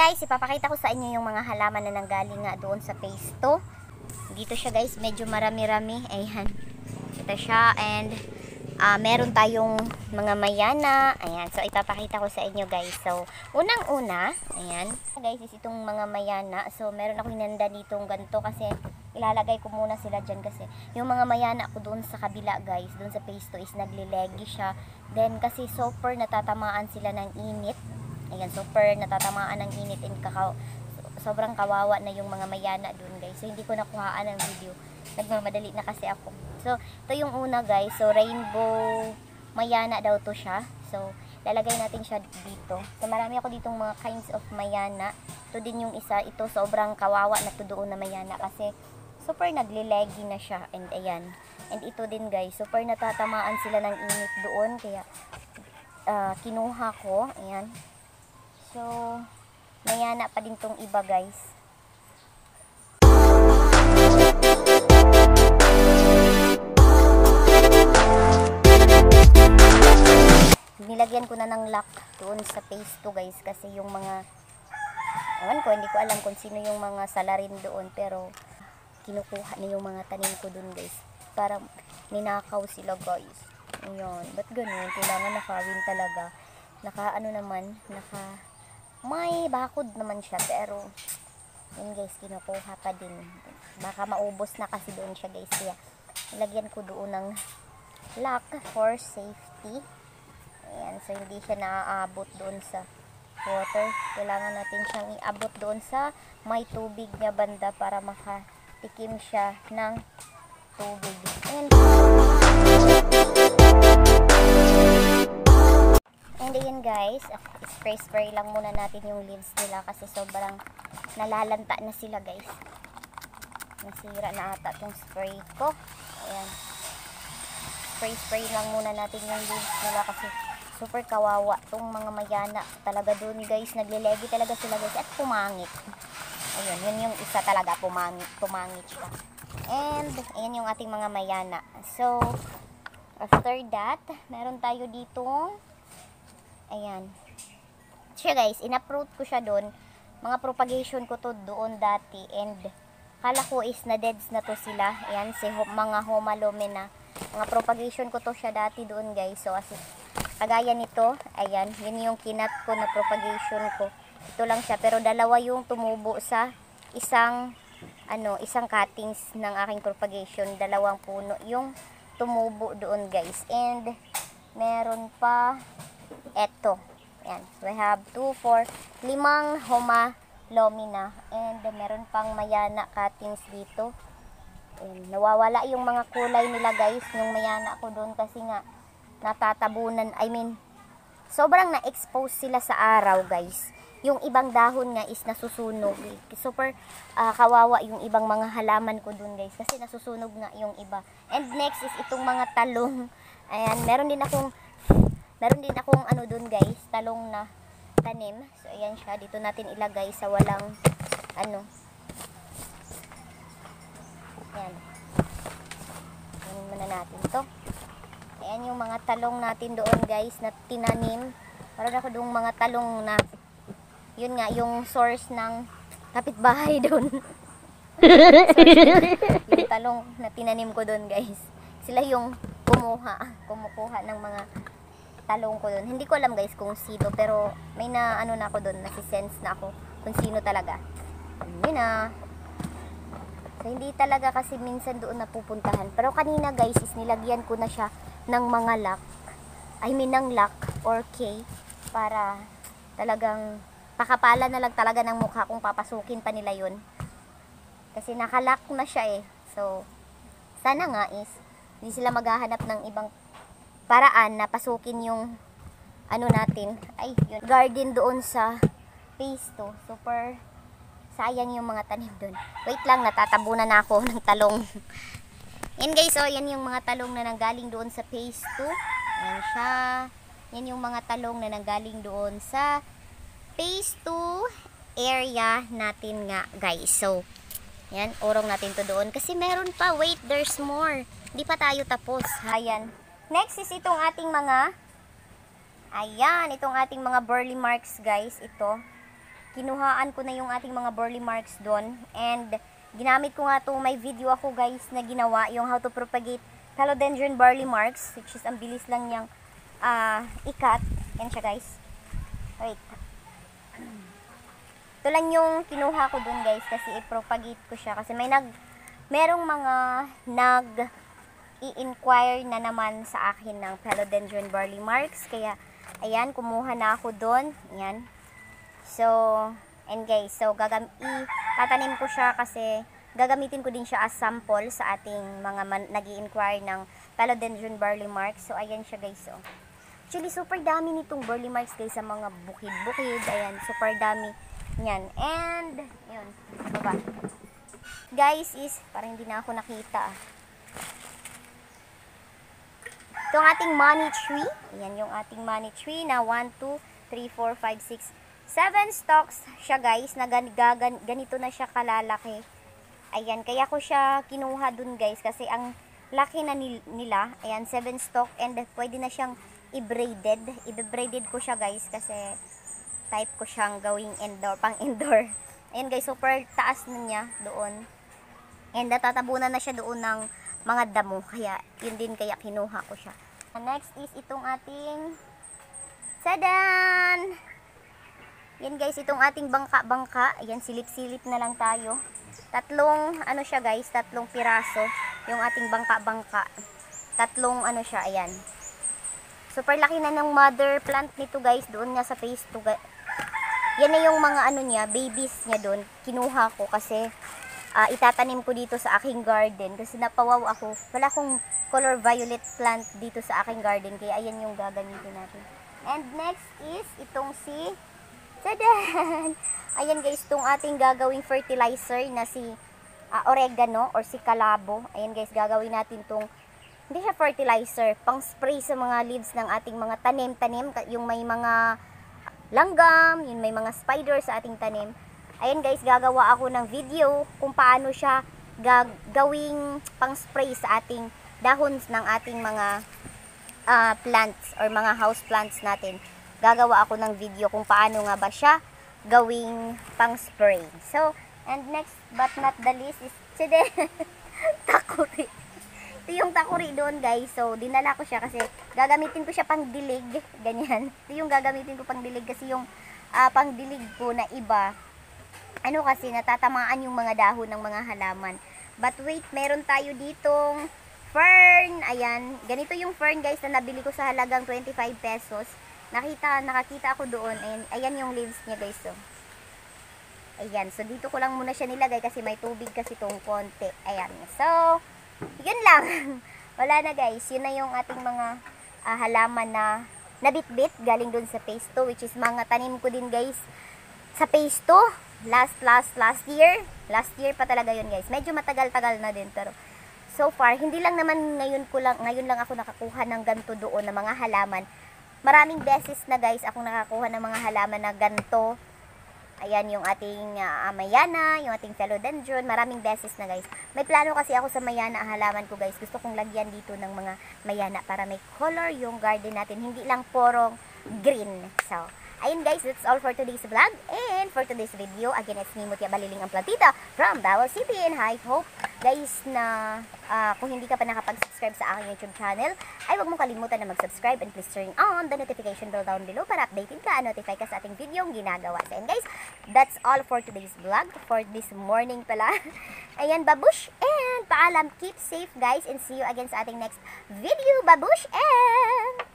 guys, ipapakita ko sa inyo yung mga halaman na nanggaling nga doon sa phase 2. Dito siya guys, medyo marami-rami. Ayan. Ito siya and meron tayong mga mayana. Ayan. So ipapakita ko sa inyo guys. So unang-una, ayan. Guys, is itong mga mayana. So meron ako hinanda ditong ganito kasi ilalagay ko muna sila dyan kasi yung mga mayana ko doon sa kabila guys, doon sa phase 2 is naglilegi siya. Then kasi super natatamaan sila ng init. Ayan, super natatamaan ng init and sobrang kawawa na yung mga mayana doon guys. So hindi ko nakuhaan ng video. Nagmamadali na kasi ako. So ito yung una guys. So rainbow mayana daw to siya. So lalagay natin siya dito. So marami ako ditong mga kinds of mayana. Ito din yung isa. Ito sobrang kawawa na to doon na mayana kasi super naglilegi na siya. And ayan. And ito din guys. Super natatamaan sila ng init doon. Kaya kinuha ko. Ayan. So, mayana pa din tong iba guys. Nilagyan ko na ng lock doon sa phase 2 guys. Kasi yung mga, ewan ko, hindi ko alam kung sino yung mga salarin doon. Pero, kinukuha na yung mga tanim ko doon guys. Para ninakaw sila guys. Ayan. Ba't ganun? Kailangan nakawin talaga. May bakod naman siya pero yun guys, kinukuha pa din. Baka maubos na kasi doon siya guys. Kaya ilagyan ko doon ng lock for safety. Ayan, so hindi siya naaabot doon sa water. Kailangan natin siyang iabot doon sa may tubig na banda para makatikim siya ng tubig. Ayan. And ayan guys, spray lang muna natin yung leaves nila kasi sobrang nalalanta na sila guys. Nasira na ata itong spray ko. Ayan. Spray lang muna natin yung leaves nila kasi super kawawa itong mga mayana. Talaga doon guys, naglilegi talaga sila guys at pumangit. Ayun, yun yung isa talaga, pumangit siya. And ayan yung ating mga mayana. So, after that, meron tayo ditong ayan. Siya guys, in-uproot ko siya doon. Mga propagation ko to doon dati. And kala ko is na-deads na to sila. Ayan, mga homalomena. Mga propagation ko to siya dati doon guys. So, as kagaya nito, ayan, yun yung kinat ko na propagation ko. Ito lang siya. Pero dalawa yung tumubo sa isang cuttings ng aking propagation. Dalawang puno yung tumubo doon guys. And meron pa eto. Ayan. We have 2, 4, 5 homalomena. And meron pang mayana cuttings dito. Ayan. Nawawala yung mga kulay nila guys. Yung mayana ko doon kasi nga natatabunan. Sobrang na-expose sila sa araw guys. Yung ibang dahon nga is nasusunog. Super kawawa yung ibang mga halaman ko doon guys. Kasi nasusunog nga yung iba. And next is itong mga talong. Ayan. Meron din akong doon guys, talong na tanim. So ayan siya, dito natin ilagay sa walang Ayan. Ayan muna natin to. Ayan yung mga talong natin doon guys na tinanim. Meron ako doong mga talong na yun nga, yung source ng kapitbahay doon. Yung talong na tinanim ko doon guys. Sila yung kumukuha ng mga talong ko doon. Hindi ko alam guys kung sino, pero may na ako doon, nasi-sense na ako kung sino talaga. Yun na. So hindi talaga kasi minsan doon napupuntahan. Pero kanina guys is nilagyan ko na siya ng mga lock. Ng lock or key para talagang pakapala na lang talaga ng mukha kung papasukin pa nila yun. Kasi nakalock na siya eh. So sana nga is hindi sila maghahanap ng ibang paraan na pasukin yung natin, yun, garden doon sa phase 2. Super sayang yung mga tanim doon. Wait lang, natatabunan na ako ng talong. Yan guys, yan yung mga talong na nanggaling doon sa phase 2. Yan siya. Yan yung mga talong na nanggaling doon sa phase 2 area natin nga guys. So, yan, urong natin to doon. Kasi meron pa, wait, there's more. Hindi pa tayo tapos. Ayan. Next is itong ating mga, itong ating mga burley marks guys. Ito. kinuhaan ko na yung ating mga burley marks doon. And ginamit ko nga to, may video ako guys na ginawa, yung how to propagate philodendron burley marks, which is ang bilis lang niyang ikat. Yan siya guys. Wait. Ito lang yung kinuha ko doon guys kasi i-propagate ko siya kasi merong mga i-inquire na naman sa akin ng philodendron burley marks. Kaya, ayan, kumuha na ako doon. Ayan. So, and guys, so tatanim ko siya kasi gagamitin ko din siya as sample sa ating mga nag-i-inquire ng philodendron burley marks. So, ayan siya guys. So, actually, super dami nitong burley marks guys sa mga bukid-bukid. Ayan, super dami. Yan. And, yun. Baba. Guys, parang hindi na ako nakita. Itong ating money tree. Ayan yung ating money tree na 1, 2, 3, 4, 5, 6, 7 stalks siya guys. Na ganito na siya kalalaki. Ayan. Kaya ko siya kinuha dun guys. Kasi ang laki na nila. Ayan, 7 stalk. And pwede na siyang i-braided. I-braided ko siya guys. Kasi type ko siyang gawing indoor, pang indoor. Ayan guys, super taas na niya doon. And natatabunan na siya doon ng mga damo. Kaya, yun din kaya kinuha ko siya. Next is itong ating sadan! Yan guys, itong ating bangka-bangka. Ayan, silip-silip na lang tayo. Tatlong, siya guys, tatlong piraso. Yung ating bangka-bangka. Tatlong, siya, ayan. Super laki na ng mother plant nito guys, doon nga sa phase 2. Yan na yung mga niya, babies niya doon. Kinuha ko kasi itatanim ko dito sa aking garden. Kasi napawaw ako. Wala akong color violet plant dito sa aking garden. Kaya ayan yung gagamitin natin. And next is itong si Sadan! Ayan guys, itong ating gagawing fertilizer na si oregano or si kalabo. Ayan guys, gagawin natin itong, hindi siya fertilizer, pang spray sa mga leaves ng ating mga tanim-tanim. Yung may mga langgam, yun may mga spider sa ating tanim. Ayan guys, gagawa ako ng video kung paano siya gagawing pang spray sa ating dahon ng ating mga plants or mga house plants natin. Gagawa ako ng video kung paano nga ba siya gawing pang spray. So, and next but not the least is takuri. Ito yung takuri doon guys. So, dinala ko siya kasi gagamitin ko siya pang dilig. Ganyan. Ito yung gagamitin ko pang dilig kasi yung pang dilig ko na iba. Kasi natatamaan yung mga dahon ng mga halaman. But wait, meron tayo ditong fern. Ayan. Ganito yung fern guys na nabili ko sa halagang 25 pesos. Nakakita ako doon. Ayan yung leaves niya guys. So, ayan. So, dito ko lang muna siya nilagay kasi may tubig kasi itong konti. Ayan. So, yun lang. Wala na guys. Yun na yung ating mga halaman na nabitbit galing dun sa phase 2, which is mga tanim ko din guys sa phase 2 last year. Last year pa talaga yun guys. Medyo matagal-tagal na din, pero so far hindi lang naman ngayon lang ako nakakuha ng ganto doon na mga halaman. Maraming beses na guys ako nakakuha ng mga halaman na ganto. Ayan yung ating mayana, yung ating philodendron. Maraming beses na guys. May plano kasi ako sa mayana halaman ko guys. Gusto kong lagyan dito ng mga mayana para may color yung garden natin. Hindi lang porong green. So, ayun guys, that's all for today's vlog. And for today's video, again, it's me, Mutia Baliling ang Plantita from Davao City. And I hope guys na kung hindi ka pa nakapag-subscribe sa aking YouTube channel, ay huwag mong kalimutan na mag-subscribe and please turn on the notification bell down below para updated ka, notify ka sa ating video yung ginagawa. So, and guys, that's all for today's vlog, for this morning pala. Ayan, babush and paalam. Keep safe guys and see you again sa ating next video. Babush and